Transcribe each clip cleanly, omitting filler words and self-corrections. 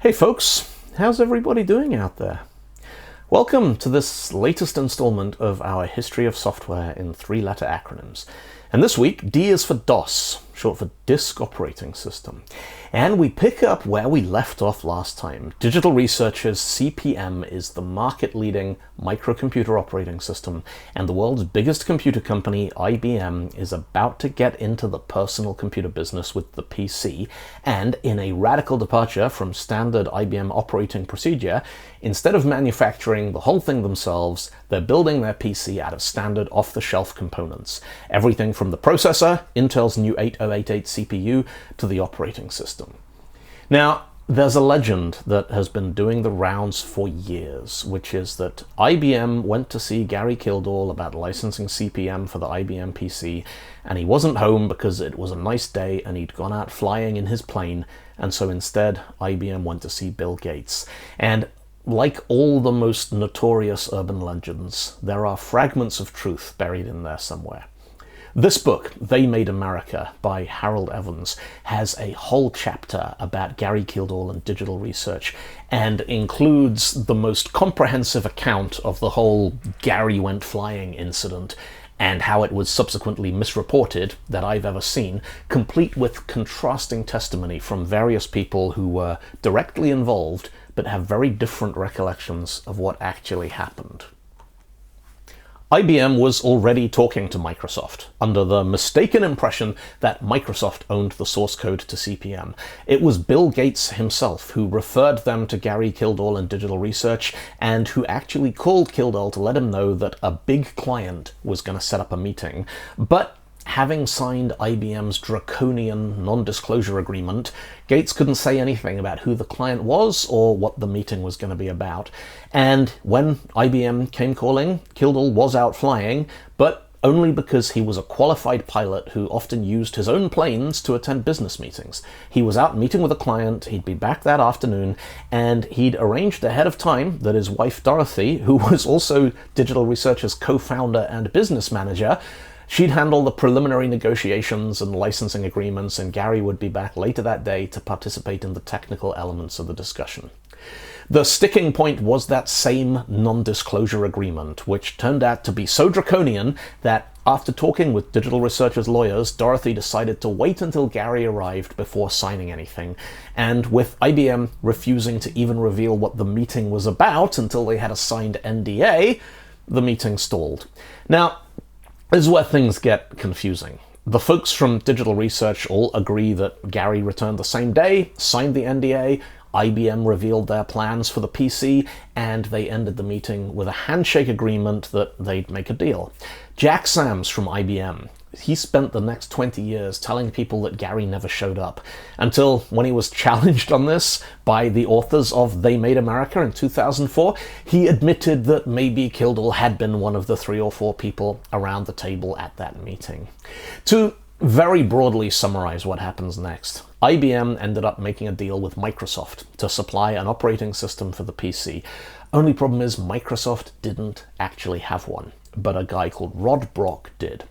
Hey folks, how's everybody doing out there? Welcome to this latest installment of our History of Software in Three-Letter Acronyms. And this week, D is for DOS, short for Disk Operating System. And we pick up where we left off last time. Digital Research's CP/M is the market-leading microcomputer operating system, and the world's biggest computer company, IBM, is about to get into the personal computer business with the PC, and in a radical departure from standard IBM operating procedure, instead of manufacturing the whole thing themselves, they're building their PC out of standard off-the-shelf components. Everything from the processor, Intel's new 8088 CPU, to the operating system. Now, there's a legend that has been doing the rounds for years, which is that IBM went to see Gary Kildall about licensing CP/M for the IBM PC, and he wasn't home because it was a nice day and he'd gone out flying in his plane, and so instead IBM went to see Bill Gates. And like all the most notorious urban legends, there are fragments of truth buried in there somewhere. This book, They Made America, by Harold Evans, has a whole chapter about Gary Kildall and digital research, and includes the most comprehensive account of the whole Gary went flying incident, and how it was subsequently misreported that I've ever seen, complete with contrasting testimony from various people who were directly involved, but have very different recollections of what actually happened. IBM was already talking to Microsoft, under the mistaken impression that Microsoft owned the source code to CP/M. It was Bill Gates himself who referred them to Gary Kildall and Digital Research, and who actually called Kildall to let him know that a big client was going to set up a meeting. But having signed IBM's draconian non-disclosure agreement, Gates couldn't say anything about who the client was or what the meeting was going to be about. And when IBM came calling, Kildall was out flying, but only because he was a qualified pilot who often used his own planes to attend business meetings. He was out meeting with a client, he'd be back that afternoon, and he'd arranged ahead of time that his wife Dorothy, who was also Digital Research's co-founder and business manager, she'd handle the preliminary negotiations and licensing agreements, and Gary would be back later that day to participate in the technical elements of the discussion. The sticking point was that same non-disclosure agreement, which turned out to be so draconian that after talking with Digital Research's lawyers, Dorothy decided to wait until Gary arrived before signing anything. And with IBM refusing to even reveal what the meeting was about until they had a signed NDA, the meeting stalled. Now, this is where things get confusing. The folks from Digital Research all agree that Gary returned the same day, signed the NDA, IBM revealed their plans for the PC, and they ended the meeting with a handshake agreement that they'd make a deal. Jack Sams from IBM, he spent the next 20 years telling people that Gary never showed up, until when he was challenged on this by the authors of They Made America in 2004, he admitted that maybe Kildall had been one of the 3 or 4 people around the table at that meeting. To very broadly summarize what happens next, IBM ended up making a deal with Microsoft to supply an operating system for the PC. Only problem is Microsoft didn't actually have one, but a guy called Rod Brock did.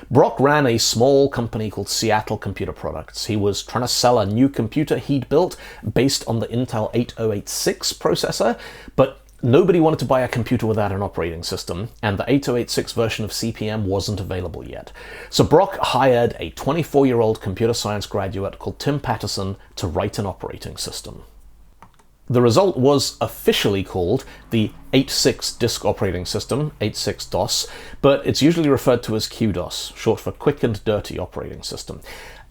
Brock ran a small company called Seattle Computer Products. He was trying to sell a new computer he'd built based on the Intel 8086 processor, but nobody wanted to buy a computer without an operating system, and the 8086 version of CP/M wasn't available yet. So Brock hired a 24-year-old computer science graduate called Tim Patterson to write an operating system. The result was officially called the 86 Disk Operating System, 86-DOS, but it's usually referred to as QDOS, short for Quick and Dirty Operating System.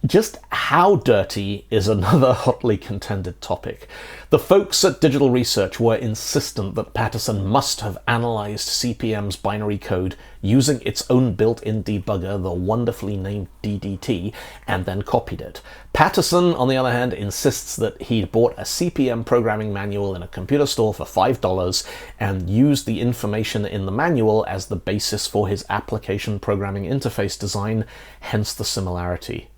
Just how dirty is another hotly contended topic. The folks at Digital Research were insistent that Patterson must have analyzed CP/M's binary code using its own built-in debugger, the wonderfully named DDT, and then copied it. Patterson, on the other hand, insists that he'd bought a CP/M programming manual in a computer store for $5 and used the information in the manual as the basis for his application programming interface design, hence the similarity.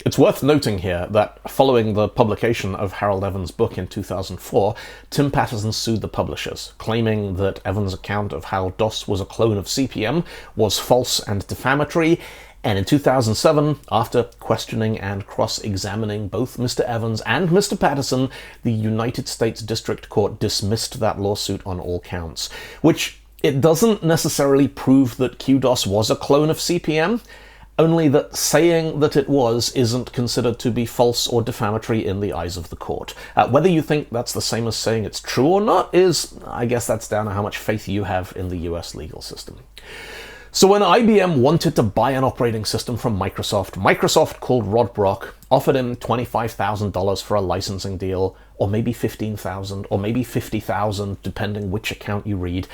It's worth noting here that following the publication of Harold Evans' book in 2004, Tim Patterson sued the publishers, claiming that Evans' account of how DOS was a clone of CP/M was false and defamatory, And in 2007, after questioning and cross-examining both Mr. Evans and Mr. Patterson, the United States District Court dismissed that lawsuit on all counts, which it doesn't necessarily prove that QDOS was a clone of CP/M, only that saying that it was isn't considered to be false or defamatory in the eyes of the court. Whether you think that's the same as saying it's true or not I guess that's down to how much faith you have in the US legal system. So when IBM wanted to buy an operating system from Microsoft, Microsoft called Rod Brock, offered him $25,000 for a licensing deal, or maybe $15,000, or maybe $50,000, depending which account you read,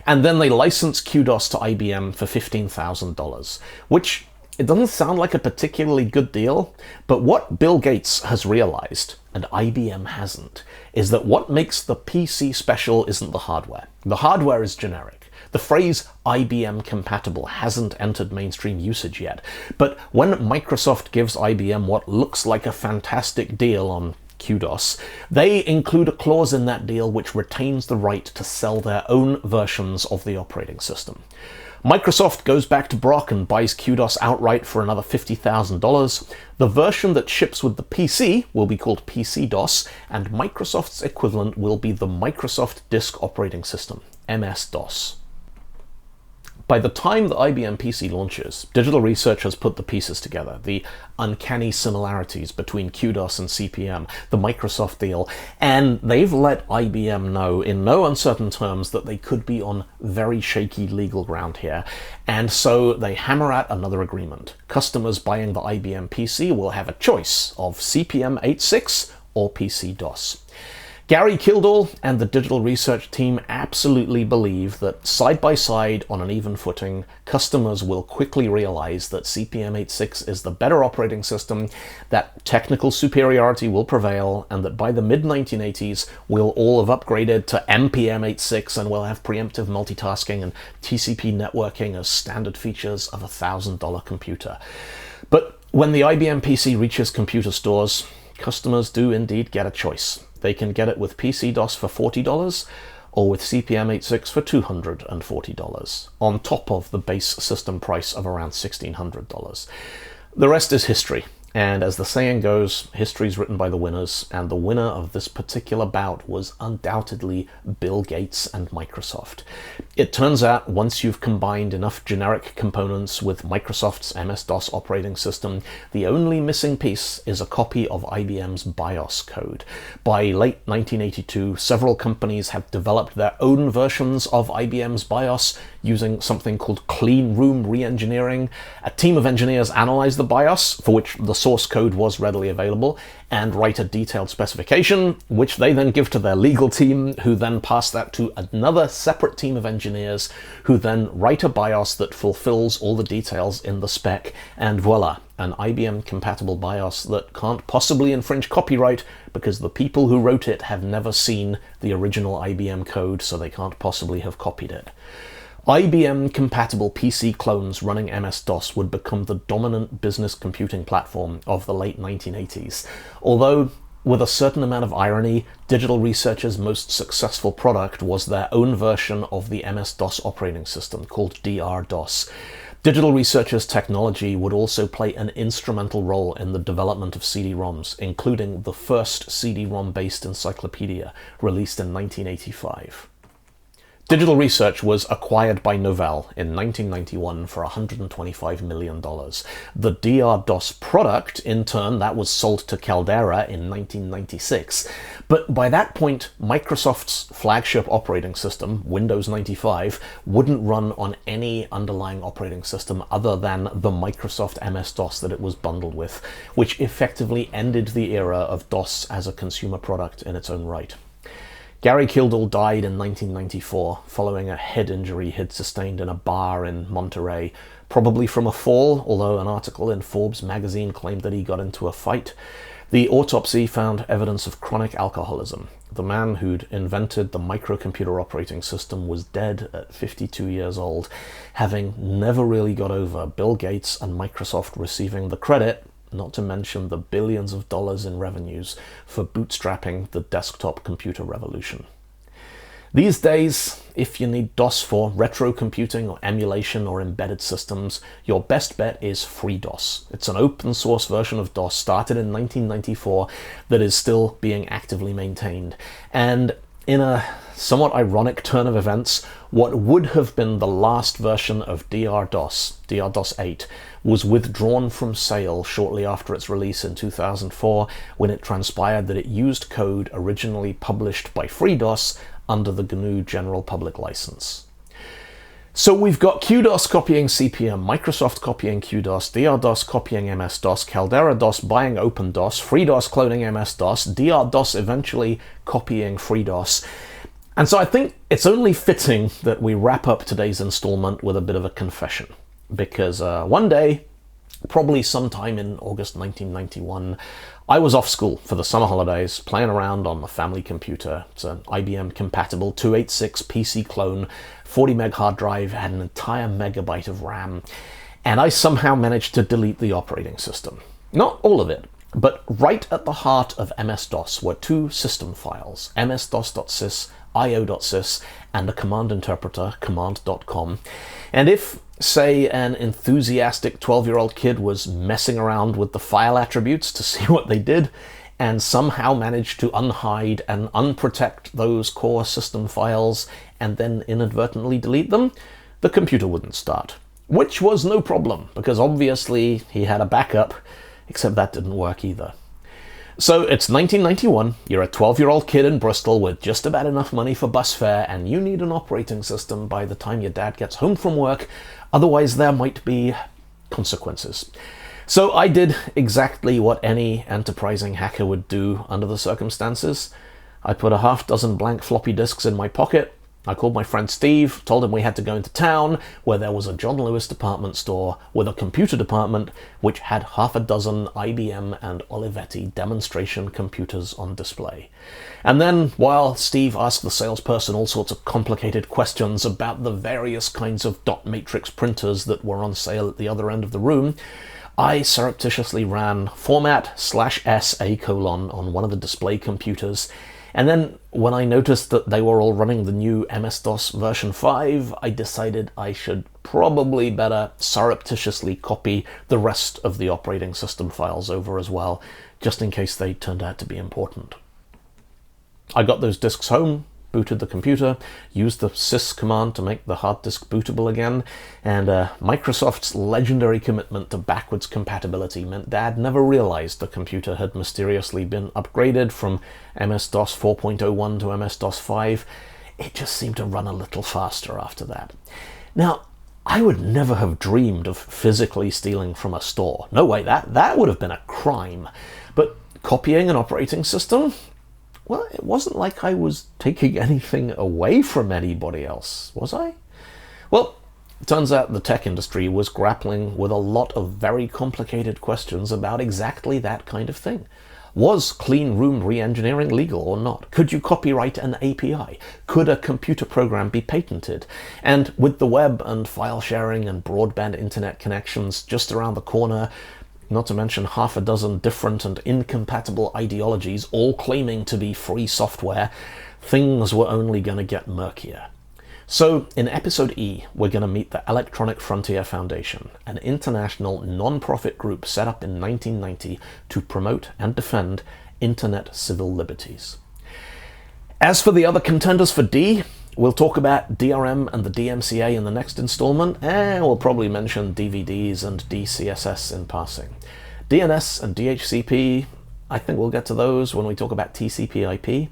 and then they licensed QDOS to IBM for $15,000, which it doesn't sound like a particularly good deal, but what Bill Gates has realized, and IBM hasn't, is that what makes the PC special isn't the hardware. The hardware is generic. The phrase IBM compatible hasn't entered mainstream usage yet, but when Microsoft gives IBM what looks like a fantastic deal on QDOS, they include a clause in that deal which retains the right to sell their own versions of the operating system. Microsoft goes back to Brock and buys QDOS outright for another $50,000. The version that ships with the PC will be called PC-DOS, and Microsoft's equivalent will be the Microsoft Disk Operating System, MS-DOS. By the time the IBM PC launches, Digital Research has put the pieces together, the uncanny similarities between QDOS and CP/M, the Microsoft deal, and they've let IBM know in no uncertain terms that they could be on very shaky legal ground here, and so they hammer out another agreement. Customers buying the IBM PC will have a choice of CP/M 8.6 or PC-DOS. Gary Kildall and the Digital Research team absolutely believe that side by side on an even footing, customers will quickly realize that CP/M 8.6 is the better operating system, that technical superiority will prevail, and that by the mid-1980s we'll all have upgraded to MPM 8.6 and we'll have preemptive multitasking and TCP networking as standard features of a $1,000 computer. But when the IBM PC reaches computer stores, customers do indeed get a choice. They can get it with PC-DOS for $40 or with CP/M 8.6 for $240, on top of the base system price of around $1,600. The rest is history. And as the saying goes, history's written by the winners, and the winner of this particular bout was undoubtedly Bill Gates and Microsoft. It turns out once you've combined enough generic components with Microsoft's MS-DOS operating system, the only missing piece is a copy of IBM's BIOS code. By late 1982, several companies have developed their own versions of IBM's BIOS using something called clean room re-engineering. A team of engineers analyzed the BIOS, for which the source code was readily available, and write a detailed specification, which they then give to their legal team, who then pass that to another separate team of engineers, who then write a BIOS that fulfills all the details in the spec, and voila, an IBM-compatible BIOS that can't possibly infringe copyright because the people who wrote it have never seen the original IBM code, so they can't possibly have copied it. IBM-compatible PC clones running MS-DOS would become the dominant business computing platform of the late 1980s, although, with a certain amount of irony, Digital Research's most successful product was their own version of the MS-DOS operating system, called DR-DOS. Digital Research's technology would also play an instrumental role in the development of CD-ROMs, including the first CD-ROM-based encyclopedia, released in 1985. Digital Research was acquired by Novell in 1991 for $125 million. The DR-DOS product, in turn, that was sold to Caldera in 1996. But by that point, Microsoft's flagship operating system, Windows 95, wouldn't run on any underlying operating system other than the Microsoft MS-DOS that it was bundled with, which effectively ended the era of DOS as a consumer product in its own right. Gary Kildall died in 1994 following a head injury he'd sustained in a bar in Monterey, probably from a fall, although an article in Forbes magazine claimed that he got into a fight. The autopsy found evidence of chronic alcoholism. The man who'd invented the microcomputer operating system was dead at 52 years old, having never really got over Bill Gates and Microsoft receiving the credit, not to mention the billions of dollars in revenues, for bootstrapping the desktop computer revolution. These days, if you need DOS for retro computing or emulation or embedded systems, your best bet is FreeDOS. It's an open source version of DOS started in 1994 that is still being actively maintained. And in a somewhat ironic turn of events, what would have been the last version of DRDOS 8, was withdrawn from sale shortly after its release in 2004, when it transpired that it used code originally published by FreeDOS under the GNU General Public License. So we've got QDOS copying CP/M, Microsoft copying QDOS, DRDOS copying MS-DOS, Caldera DOS buying OpenDOS, FreeDOS cloning MS-DOS, DRDOS eventually copying FreeDOS. And so I think it's only fitting that we wrap up today's installment with a bit of a confession. Because one day, probably sometime in August 1991, I was off school for the summer holidays, playing around on the family computer. It's an IBM compatible 286 PC clone, 40 meg hard drive, had an entire megabyte of RAM, and I somehow managed to delete the operating system. Not all of it, but right at the heart of MS-DOS were two system files, ms-dos.sys, io.sys, and a command interpreter, command.com. And if, say, an enthusiastic 12-year-old kid was messing around with the file attributes to see what they did, and somehow managed to unhide and unprotect those core system files and then inadvertently delete them, the computer wouldn't start. Which was no problem, because obviously he had a backup, except that didn't work either. So it's 1991, you're a 12-year-old kid in Bristol with just about enough money for bus fare, and you need an operating system by the time your dad gets home from work, otherwise there might be consequences. So I did exactly what any enterprising hacker would do under the circumstances. I put a half dozen blank floppy disks in my pocket. I called my friend Steve, told him we had to go into town, where there was a John Lewis department store with a computer department which had half a dozen IBM and Olivetti demonstration computers on display. And then, while Steve asked the salesperson all sorts of complicated questions about the various kinds of dot matrix printers that were on sale at the other end of the room, I surreptitiously ran format/s a: on one of the display computers. And then, when I noticed that they were all running the new MS-DOS version 5, I decided I should probably better surreptitiously copy the rest of the operating system files over as well, just in case they turned out to be important. I got those disks home, booted the computer, used the sys command to make the hard disk bootable again, and Microsoft's legendary commitment to backwards compatibility meant Dad never realized the computer had mysteriously been upgraded from MS-DOS 4.01 to MS-DOS 5. It just seemed to run a little faster after that. Now, I would never have dreamed of physically stealing from a store. No way, that would have been a crime. But copying an operating system? Well, it wasn't like I was taking anything away from anybody else, was I? Well, it turns out the tech industry was grappling with a lot of very complicated questions about exactly that kind of thing. Was clean room re-engineering legal or not? Could you copyright an API? Could a computer program be patented? And with the web and file sharing and broadband internet connections just around the corner, not to mention half a dozen different and incompatible ideologies all claiming to be free software, things were only going to get murkier. So in episode E, we're going to meet the Electronic Frontier Foundation, an international non-profit group set up in 1990 to promote and defend internet civil liberties. As for the other contenders for D, we'll talk about DRM and the DMCA in the next installment, and we'll probably mention DVDs and DCSS in passing. DNS and DHCP, I think we'll get to those when we talk about TCP/IP.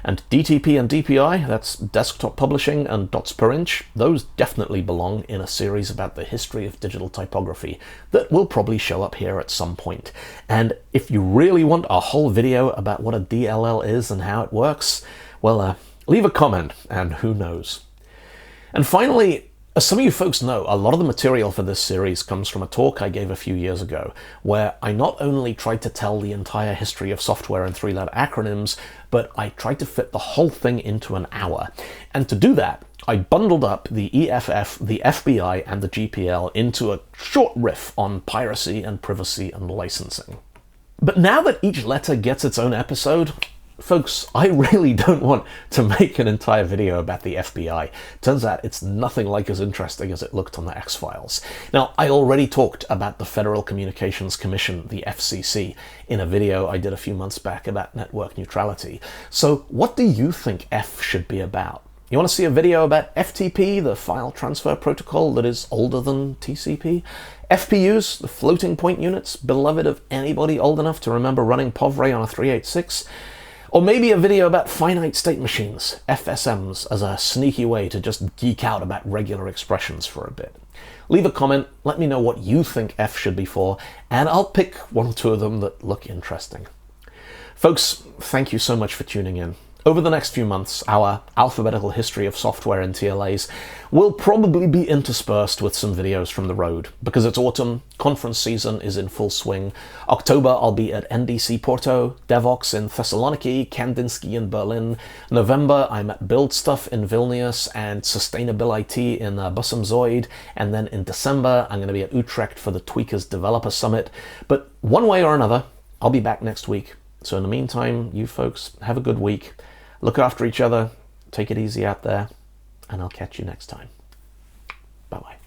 And DTP and DPI, that's desktop publishing and dots per inch, those definitely belong in a series about the history of digital typography that will probably show up here at some point. And if you really want a whole video about what a DLL is and how it works, well, leave a comment, and who knows. And finally, as some of you folks know, a lot of the material for this series comes from a talk I gave a few years ago, where I not only tried to tell the entire history of software in three-letter acronyms, but I tried to fit the whole thing into an hour. And to do that, I bundled up the EFF, the FBI, and the GPL into a short riff on piracy and privacy and licensing. But now that each letter gets its own episode, Folks, I really don't want to make an entire video about the FBI. Turns out it's nothing like as interesting as it looked on the X-Files. Now, I already talked about the Federal Communications Commission, the FCC, in a video I did a few months back about network neutrality. So what do you think F should be about? You want to see a video about FTP, the file transfer protocol that is older than TCP? FPUs, the floating point units, beloved of anybody old enough to remember running POVRE on a 386? Or maybe a video about finite state machines, FSMs, as a sneaky way to just geek out about regular expressions for a bit. Leave a comment, let me know what you think F should be for, and I'll pick one or two of them that look interesting. Folks, thank you so much for tuning in. Over the next few months, our alphabetical history of software and TLAs will probably be interspersed with some videos from the road. Because it's autumn, conference season is in full swing. October, I'll be at NDC Porto, Devox in Thessaloniki, Kandinsky in Berlin. November, I'm at Build Stuff in Vilnius and Sustainability in Bussum-Zoid. And then in December, I'm going to be at Utrecht for the Tweakers Developer Summit. But one way or another, I'll be back next week. So in the meantime, you folks, have a good week. Look after each other, take it easy out there, and I'll catch you next time. Bye-bye.